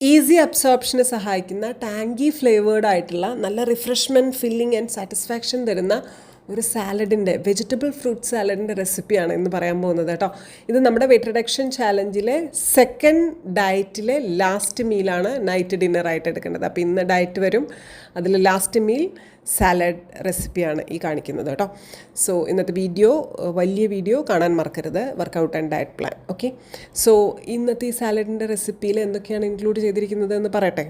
Easy അബ്സോർപ്ഷന് സഹായിക്കുന്ന ടാങ്കി flavoured ആയിട്ടുള്ള നല്ല റിഫ്രഷ്മെൻറ്റ് ഫില്ലിംഗ് ആൻഡ് സാറ്റിസ്ഫാക്ഷൻ തരുന്ന ഒരു സാലഡിൻ്റെ വെജിറ്റബിൾ ഫ്രൂട്ട് സാലഡിൻ്റെ റെസിപ്പിയാണ് ഇന്ന് പറയാൻ പോകുന്നത് കേട്ടോ. ഇത് നമ്മുടെ വെയിറ്റ് റിഡക്ഷൻ ചാലഞ്ചിലെ സെക്കൻഡ് ഡയറ്റിലെ ലാസ്റ്റ് മീലാണ് നൈറ്റ് ഡിന്നറായിട്ട് എടുക്കേണ്ടത്. അപ്പോൾ ഇന്ന് ഡയറ്റ് വരും, അതിൽ ലാസ്റ്റ് മീൽ സാലഡ് റെസിപ്പിയാണ് ഈ കാണിക്കുന്നത് കേട്ടോ. സോ ഇന്നത്തെ വീഡിയോ വലിയ വീഡിയോ കാണാൻ മറക്കരുത്, workout and diet plan. Okay, so ഇന്നത്തെ ഈ സാലഡിൻ്റെ റെസിപ്പിയിൽ എന്തൊക്കെയാണ് ഇൻക്ലൂഡ് ചെയ്തിരിക്കുന്നത് എന്ന് പറയട്ടെ.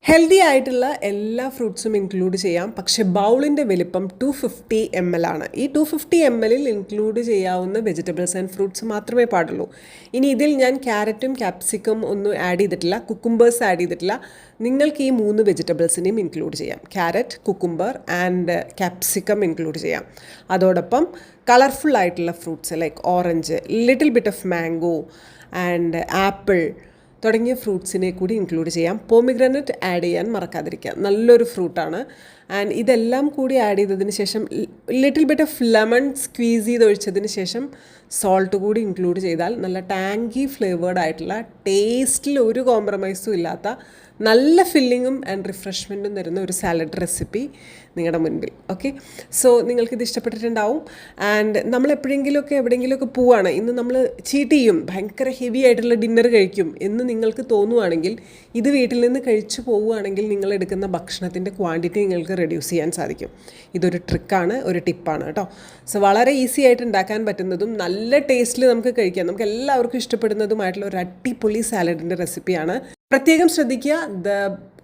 ഹെൽത്തി ആയിട്ടുള്ള എല്ലാ ഫ്രൂട്ട്സും ഇൻക്ലൂഡ് ചെയ്യാം, പക്ഷെ ബൗളിൻ്റെ വലിപ്പം 250 ml ആണ്. ഈ 250 ml ഇൻക്ലൂഡ് ചെയ്യാവുന്ന വെജിറ്റബിൾസ് ആൻഡ് ഫ്രൂട്ട്സ് മാത്രമേ പാടുള്ളൂ. ഇനി ഇതിൽ ഞാൻ ക്യാരറ്റും ക്യാപ്സിക്കം ഒന്നും ആഡ് ചെയ്തിട്ടില്ല, കുക്കുംബേഴ്സ് ആഡ് ചെയ്തിട്ടില്ല. നിങ്ങൾക്ക് ഈ 3 വെജിറ്റബിൾസിനെയും ഇൻക്ലൂഡ് ചെയ്യാം. Carrot, cucumber and capsicum include ചെയ്യാം. അതോടൊപ്പം കളർഫുൾ ആയിട്ടുള്ള fruits like orange, little bit of mango and apple തുടങ്ങിയ ഫ്രൂട്ട്സിനെ കൂടി ഇൻക്ലൂഡ് ചെയ്യാം. പോമിഗ്രാനറ്റ് ആഡ് ചെയ്യാൻ മറക്കാതിരിക്കുക, നല്ലൊരു ഫ്രൂട്ടാണ്. ആൻഡ് ഇതെല്ലാം കൂടി ആഡ് ചെയ്തതിന് ശേഷം little bit of lemon squeeze ചെയ്ത് ഒഴിച്ചതിന് ശേഷം സോൾട്ട് കൂടി ഇൻക്ലൂഡ് ചെയ്താൽ നല്ല ടാങ്കി ഫ്ലേവേർഡ് ആയിട്ടുള്ള ടേസ്റ്റിൽ ഒരു കോംപ്രമൈസും ഇല്ലാത്ത നല്ല ഫില്ലിങ്ങും ആൻഡ് റിഫ്രഷ്മെൻറ്റും തരുന്ന ഒരു സാലഡ് റെസിപ്പി നിങ്ങളുടെ മുൻപിൽ. ഓക്കെ, സോ നിങ്ങൾക്കിത് ഇഷ്ടപ്പെട്ടിട്ടുണ്ടാവും. ആൻഡ് നമ്മൾ എപ്പോഴെങ്കിലുമൊക്കെ എവിടെയെങ്കിലുമൊക്കെ പോവുകയാണ്, ഇന്ന് നമ്മൾ ചീറ്റ് ചെയ്യും, ഭയങ്കര ഹെവി ആയിട്ടുള്ള ഡിന്നർ കഴിക്കും എന്ന് നിങ്ങൾക്ക് തോന്നുവാണെങ്കിൽ, ഇത് വീട്ടിൽ നിന്ന് കഴിച്ചു പോവുകയാണെങ്കിൽ നിങ്ങൾ എടുക്കുന്ന ഭക്ഷണത്തിൻ്റെ ക്വാണ്ടിറ്റി നിങ്ങൾക്ക് റെഡ്യൂസ് ചെയ്യാൻ സാധിക്കും. ഇതൊരു ട്രിക്കാണ്, ഒരു ടിപ്പാണ് കേട്ടോ. സോ വളരെ ഈസി ആയിട്ട് ഉണ്ടാക്കാൻ പറ്റുന്നതും നല്ല ടേസ്റ്റിൽ നമുക്ക് കഴിക്കാം, നമുക്ക് എല്ലാവർക്കും ഇഷ്ടപ്പെടുന്നതുമായിട്ടുള്ള ഒരു അടിപൊളി സാലഡിൻ്റെ റെസിപ്പിയാണ്. പ്രത്യേകം ശ്രദ്ധിക്കുക, the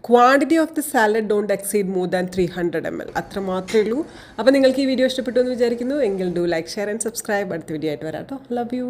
quantity of the salad don't exceed more than 300 ml, അത്ര മാത്രമേ ഉള്ളൂ. അപ്പോൾ നിങ്ങൾക്ക് ഈ വീഡിയോ ഇഷ്ടപ്പെട്ടു എന്ന് വിചാരിക്കുന്നു. എങ്കിൽ do like, share and subscribe. അടുത്ത വീഡിയോ ആയിട്ട് വരാം കേട്ടോ. Love you.